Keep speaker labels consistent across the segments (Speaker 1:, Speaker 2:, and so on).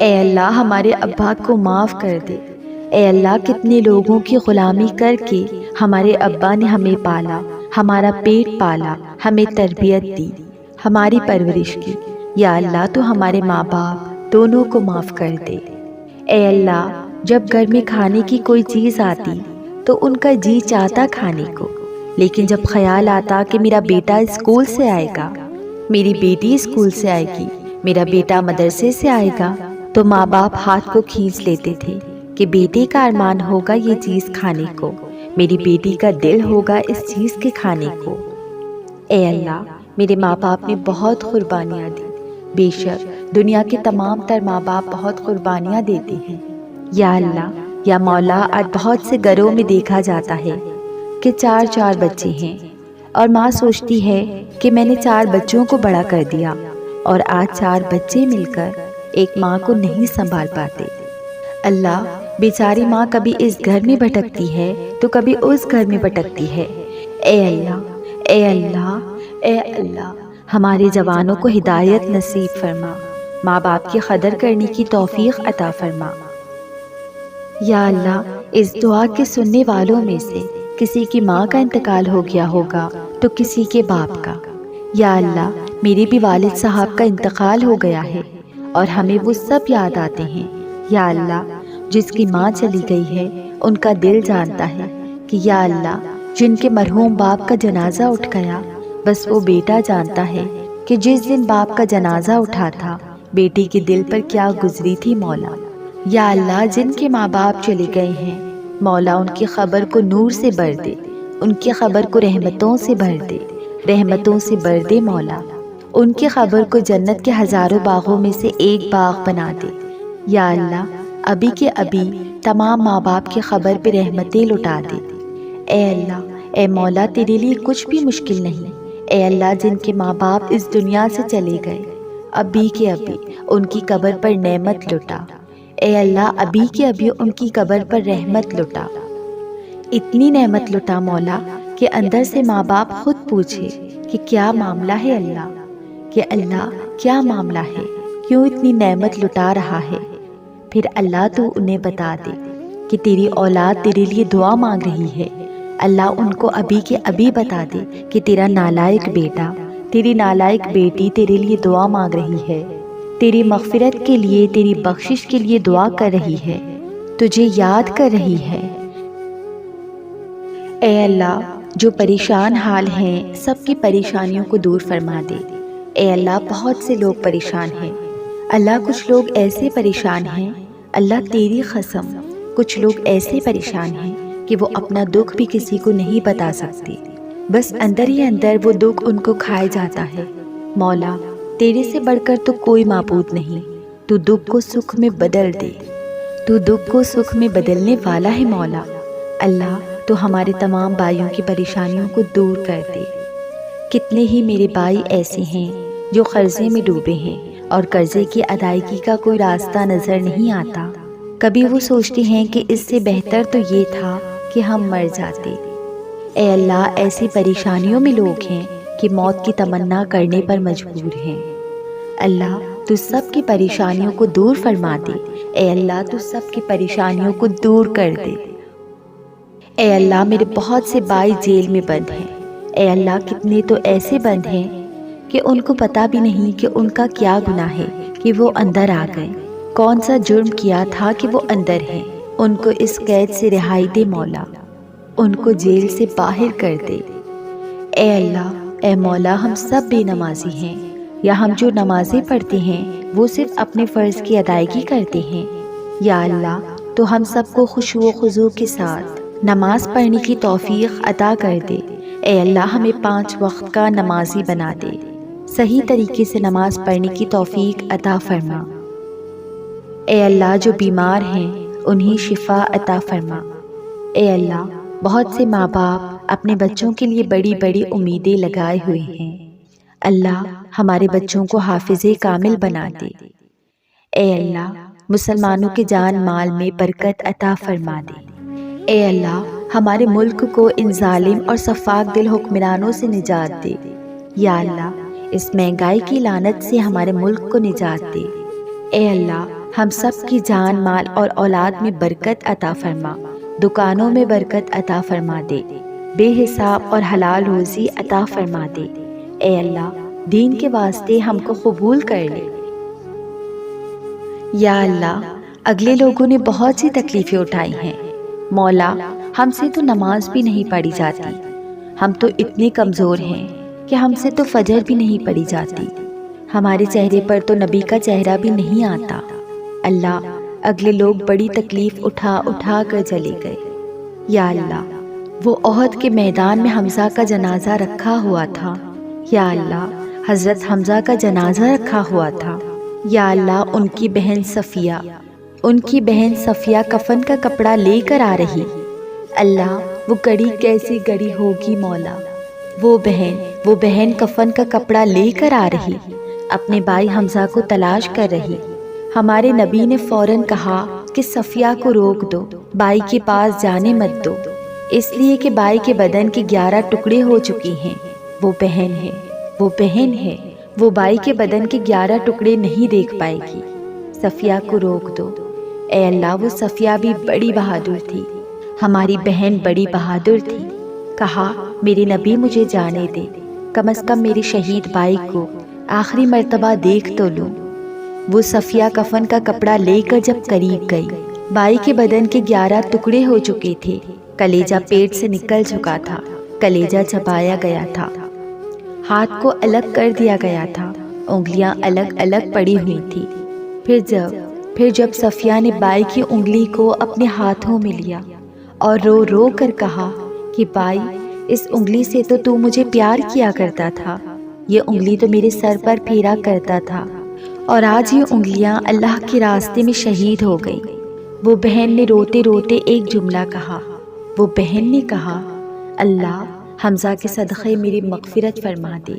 Speaker 1: اے اللہ ہمارے ابا کو معاف کر دے۔ اے اللہ کتنے لوگوں کی غلامی کر کے ہمارے ابا نے ہمیں پالا، ہمارا پیٹ پالا، ہمیں تربیت دی، ہماری پرورش کی۔ یا اللہ تو ہمارے ماں باپ دونوں کو معاف کر دے۔ اے اللہ جب گھر میں کھانے کی کوئی چیز آتی تو ان کا جی چاہتا کھانے کو، لیکن جب خیال آتا کہ میرا بیٹا اسکول سے آئے گا، میری بیٹی اسکول سے آئے گی، میرا بیٹا مدرسے سے آئے گا، تو ماں باپ ہاتھ کو کھینچ لیتے تھے کہ بیٹے کا ارمان ہوگا یہ چیز کھانے کو، میری بیٹی کا دل ہوگا اس چیز کے کھانے کو۔ اے اللہ میرے ماں باپ نے بہت قربانیاں دی، بے شک دنیا کے تمام تر ماں باپ بہت قربانیاں دیتے ہیں۔ یا اللہ یا مولا آج بہت سے گھروں میں دیکھا جاتا ہے کہ 4 بچے ہیں اور ماں سوچتی ہے کہ میں نے 4 بچوں کو بڑا کر دیا، اور آج 4 بچے مل کر ایک ماں کو نہیں سنبھال پاتے۔ اللہ بیچاری ماں کبھی اس گھر میں بھٹکتی ہے تو کبھی اس گھر میں بھٹکتی ہے۔ اے اللہ اے اللہ اے اللہ ہمارے جوانوں کو ہدایت نصیب فرما، ماں باپ کی قدر کرنے کی توفیق عطا فرما۔ یا اللہ اس دعا کے سننے والوں میں سے کسی کی ماں کا انتقال ہو گیا ہوگا تو کسی کے باپ کا۔ یا اللہ میرے بھی والد صاحب کا انتقال ہو گیا ہے اور ہمیں وہ سب یاد آتے ہیں۔ یا اللہ جس کی ماں چلی گئی ہے ان کا دل جانتا ہے کہ یا اللہ جن کے مرحوم باپ کا جنازہ اٹھ گیا، بس وہ بیٹا جانتا ہے کہ جس دن باپ کا جنازہ اٹھا تھا بیٹی کے دل پر کیا گزری تھی مولا۔ یا اللہ جن کے ماں باپ چلے گئے ہیں مولا ان کی قبر کو نور سے بھر دے، ان کی قبر کو رحمتوں سے بھر دے، رحمتوں سے بھر دے مولا، ان کی قبر کو جنت کے ہزاروں باغوں میں سے ایک باغ بنا دے۔ یا اللہ ابھی کے ابھی تمام ماں باپ کی قبر پہ رحمتیں لٹا دے۔ اے اللہ اے مولا تیرے لیے کچھ بھی مشکل نہیں۔ اے اللہ جن کے ماں باپ اس دنیا سے چلے گئے ابھی کے ابھی ان کی قبر پر نعمت لٹا۔ اے اللہ ابھی کے ابھی ان کی قبر پر رحمت لٹا، اتنی نعمت لٹا مولا کہ اندر سے ماں باپ خود پوچھے کہ کیا معاملہ ہے اللہ، کہ اللہ کیا معاملہ ہے، کیوں اتنی نعمت لٹا رہا ہے۔ پھر اللہ تو انہیں بتا دے کہ تیری اولاد تیرے لیے دعا مانگ رہی ہے۔ اللہ ان کو ابھی کے ابھی بتا دے کہ تیرا نالائق بیٹا، تیری نالائق بیٹی تیرے لیے دعا مانگ رہی ہے، تیری مغفرت کے لیے، تیری بخشش کے لیے دعا کر رہی ہے، تجھے یاد کر رہی ہے۔ اے اللہ جو پریشان حال ہیں سب کی پریشانیوں کو دور فرما دے۔ اے اللہ بہت سے لوگ پریشان ہیں، اللہ کچھ لوگ ایسے پریشان ہیں، اللہ تیری قسم کچھ لوگ ایسے پریشان ہیں کہ وہ اپنا دکھ بھی کسی کو نہیں بتا سکتے، بس اندر ہی اندر وہ دکھ ان کو کھائے جاتا ہے۔ مولا تیرے سے بڑھ کر تو کوئی معبود نہیں، تو دکھ کو سکھ میں بدل دے، تو دکھ کو سکھ میں بدلنے والا ہے مولا۔ اللہ تو ہمارے تمام بھائیوں کی پریشانیوں کو دور کر دے۔ کتنے ہی میرے بھائی ایسے ہیں جو قرضے میں ڈوبے ہیں اور قرضے کی ادائیگی کا کوئی راستہ نظر نہیں آتا۔ کبھی وہ سوچتے ہیں کہ اس سے بہتر تو یہ تھا کہ ہم مر جاتے۔ اے اللہ ایسی پریشانیوں میں لوگ ہیں کہ موت کی تمنا کرنے پر مجبور ہیں۔ اللہ تو سب کی پریشانیوں کو دور فرما دے۔ اے اللہ تو سب کی پریشانیوں کو دور کر دے۔ اے اللہ میرے بہت سے بھائی جیل میں بند ہیں۔ اے اللہ کتنے تو ایسے بند ہیں کہ ان کو پتہ بھی نہیں کہ ان کا کیا گناہ ہے کہ وہ اندر آ گئے، کون سا جرم کیا تھا کہ وہ اندر ہیں۔ ان کو اس قید سے رہائی دے مولا، ان کو جیل سے باہر کر دے۔ اے اللہ اے مولا ہم سب بے نمازی ہیں، یا ہم جو نمازیں پڑھتے ہیں وہ صرف اپنے فرض کی ادائیگی کرتے ہیں۔ یا اللہ تو ہم سب کو خشوع و خضوع کے ساتھ نماز پڑھنے کی توفیق عطا کر دے۔ اے اللہ ہمیں 5 وقت کا نمازی بنا دے، صحیح طریقے سے نماز پڑھنے کی توفیق عطا فرما۔ اے اللہ جو بیمار ہیں انہیں شفا عطا فرما۔ اے اللہ بہت سے ماں باپ اپنے بچوں کے لیے بڑی بڑی امیدیں لگائے ہوئے ہیں، اللہ ہمارے بچوں کو حافظ کامل بنا دے۔ اے اللہ مسلمانوں کے جان مال میں برکت عطا فرما دے۔ اے اللہ ہمارے ملک کو ان ظالم اور سفاک دل حکمرانوں سے نجات دے۔ یا اللہ اس مہنگائی کی لعنت سے ہمارے ملک کو نجات دے۔ اے اللہ ہم سب کی جان مال اور اولاد میں برکت عطا فرما، دکانوں میں برکت عطا فرما دے، بے حساب اور حلال روزی عطا فرما دے۔ اے اللہ دین کے واسطے ہم کو قبول کر لے۔ یا اللہ اگلے لوگوں نے بہت سی تکلیفیں اٹھائی ہیں، مولا ہم سے تو نماز بھی نہیں پڑھی جاتی، ہم تو اتنے کمزور ہیں کہ ہم سے تو فجر بھی نہیں پڑھی جاتی، ہمارے چہرے پر تو نبی کا چہرہ بھی نہیں آتا۔ اللہ اگلے لوگ بڑی تکلیف اٹھا اٹھا کر چلے گئے۔ یا اللہ وہ احد کے میدان میں حمزہ کا جنازہ رکھا ہوا تھا، یا اللہ حضرت حمزہ کا جنازہ رکھا ہوا تھا، یا اللہ ان کی بہن صفیہ کفن کا کپڑا لے کر آ رہی، اللہ وہ گڑی کیسی گڑی ہوگی مولا، وہ بہن کفن کا کپڑا لے کر آ رہی، اپنے بھائی حمزہ کو تلاش کر رہی۔ ہمارے نبی نے فوراً کہا کہ صفیہ کو روک دو، بھائی کے پاس جانے مت دو، اس لیے کہ بھائی کے بدن کے 11 ٹکڑے ہو چکے ہیں، وہ بہن ہے، وہ بھائی کے بدن کے 11 ٹکڑے نہیں دیکھ پائے گی، صفیہ کو روک دو۔ اے اللہ وہ صفیہ بھی بڑی بہادر تھی، ہماری بہن بڑی بہادر تھی، کہا میرے نبی مجھے جانے دے، کم از کم میرے شہید بھائی کو آخری مرتبہ دیکھ تو لوں۔ وہ صفیہ کفن کا کپڑا لے کر جب قریب گئی، بھائی کے بدن کے 11 ٹکڑے ہو چکے تھے، کلیجہ پیٹ سے نکل چکا تھا، کلیجہ چبایا گیا تھا، ہاتھ کو الگ کر دیا گیا تھا، انگلیاں الگ الگ پڑی ہوئی تھی۔ پھر جب صفیہ نے بائی کی انگلی کو اپنے ہاتھوں میں لیا اور رو رو کر کہا کہ بائی اس انگلی سے تو مجھے پیار کیا کرتا تھا، یہ انگلی تو میرے سر پر پھیرا کرتا تھا، اور آج یہ انگلیاں اللہ کے راستے میں شہید ہو گئی۔ وہ بہن نے روتے روتے ایک جملہ کہا، وہ بہن نے کہا اللہ حمزہ کے صدقے میری مغفرت فرما دے،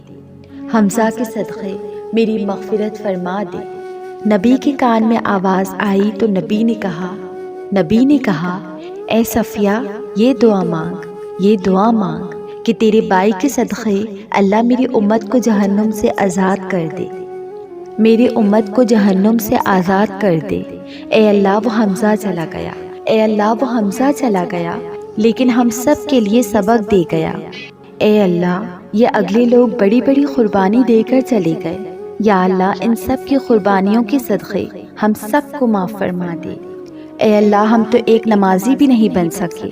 Speaker 1: حمزہ کے صدقے میری مغفرت فرما دے۔ نبی کے کان میں آواز آئی تو نبی نے کہا اے صفیہ یہ دعا مانگ کہ تیرے بھائی کے صدقے اللہ میری امت کو جہنم سے آزاد کر دے، میری امت کو جہنم سے آزاد کر دے۔ اے اللہ وہ حمزہ چلا گیا لیکن ہم سب کے لیے سبق دے گیا۔ اے اللہ یہ اگلے لوگ بڑی بڑی قربانی دے کر چلے گئے، یا اللہ ان سب کی قربانیوں کے صدقے ہم سب کو معاف فرما دے۔ اے اللہ ہم تو ایک نمازی بھی نہیں بن سکے،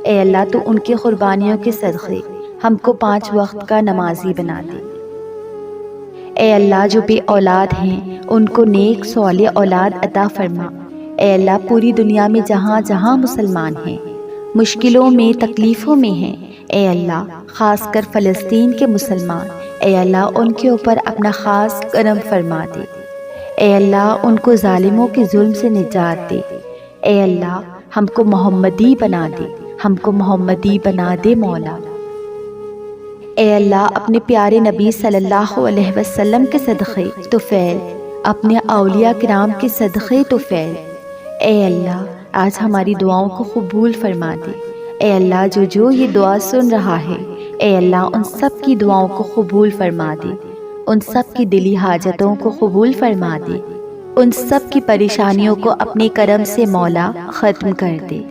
Speaker 1: اے اللہ تو ان کی قربانیوں کے صدقے ہم کو 5 وقت کا نمازی بنا دے۔ اے اللہ جو بے اولاد ہیں ان کو نیک صالح اولاد عطا فرما۔ اے اللہ پوری دنیا میں جہاں جہاں مسلمان ہیں، مشکلوں میں تکلیفوں میں ہیں، اے اللہ خاص کر فلسطین کے مسلمان، اے اللہ ان کے اوپر اپنا خاص کرم فرما دے۔ اے اللہ ان کو ظالموں کے ظلم سے نجات دے۔ اے اللہ ہم کو محمدی بنا دے مولا۔ اے اللہ اپنے پیارے نبی صلی اللہ علیہ وسلم کے صدقے تو فیل، اپنے اولیاء کرام کے صدقے تو فیل۔ اے اللہ آج ہماری دعاؤں کو قبول فرما دے۔ اے اللہ جو یہ دعا سن رہا ہے، اے اللہ ان سب کی دعاؤں کو قبول فرما دے، ان سب کی دلی حاجتوں کو قبول فرما دے، ان سب کی پریشانیوں کو اپنے کرم سے مولا ختم کر دے۔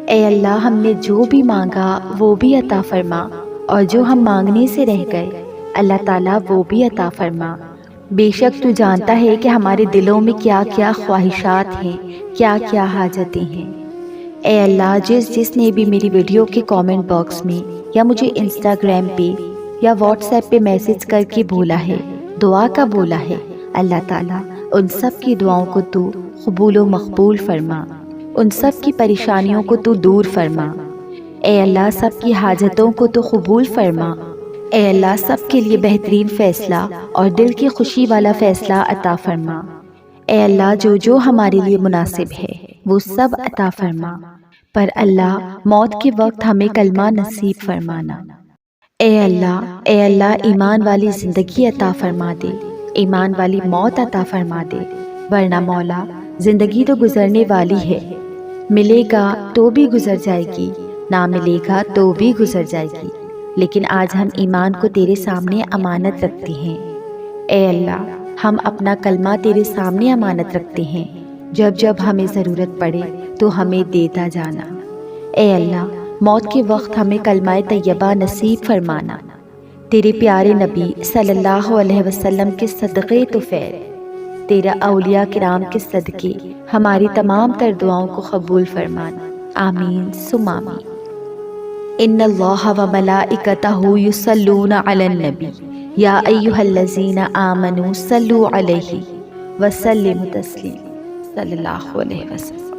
Speaker 1: اے اللہ ہم نے جو بھی مانگا وہ بھی عطا فرما، اور جو ہم مانگنے سے رہ گئے اللہ تعالیٰ وہ بھی عطا فرما۔ بے شک تو جانتا ہے کہ ہمارے دلوں میں کیا کیا خواہشات ہیں، کیا کیا حاجتیں ہیں۔ اے اللہ جس نے بھی میری ویڈیو کے کامنٹ باکس میں یا مجھے انسٹاگرام پہ یا واٹس ایپ پہ میسج کر کے بولا ہے، دعا کا بولا ہے، اللہ تعالیٰ ان سب کی دعاؤں کو تو قبول و مقبول فرما، ان سب کی پریشانیوں کو تو دور فرما۔ اے اللہ سب کی حاجتوں کو تو قبول فرما۔ اے اللہ سب کے لیے بہترین فیصلہ اور دل کی خوشی والا فیصلہ عطا فرما۔ اے اللہ جو ہمارے لیے مناسب ہے وہ سب عطا فرما، پر اللہ موت کے وقت ہمیں کلمہ نصیب فرمانا۔ اے اللہ ایمان والی زندگی عطا فرما دے، ایمان والی موت عطا فرما دے، ورنہ مولا زندگی تو گزرنے والی ہے، ملے گا تو بھی گزر جائے گی، نہ ملے گا تو بھی گزر جائے گی، لیکن آج ہم ایمان کو تیرے سامنے امانت رکھتے ہیں۔ اے اللہ ہم اپنا کلمہ تیرے سامنے امانت رکھتے ہیں، جب جب ہمیں ضرورت پڑے تو ہمیں دیتا جانا۔ اے اللہ، موت کے وقت ہمیں کلمہ طیبہ نصیب فرمانا۔ تیرے پیارے نبی صلی اللہ علیہ وسلم کے صدقے طفیل، تیرا اولیاء کرام کے صدقے ہماری تمام تر دعاؤں کو قبول فرمانا، آمین ثم آمین۔ ان اللہ و ملائکتہ یصلون علی النبی یا ایھا الذین آمنوا صلوا علیہ وسلموا تسلیما، صلی اللہ علیہ وسلم۔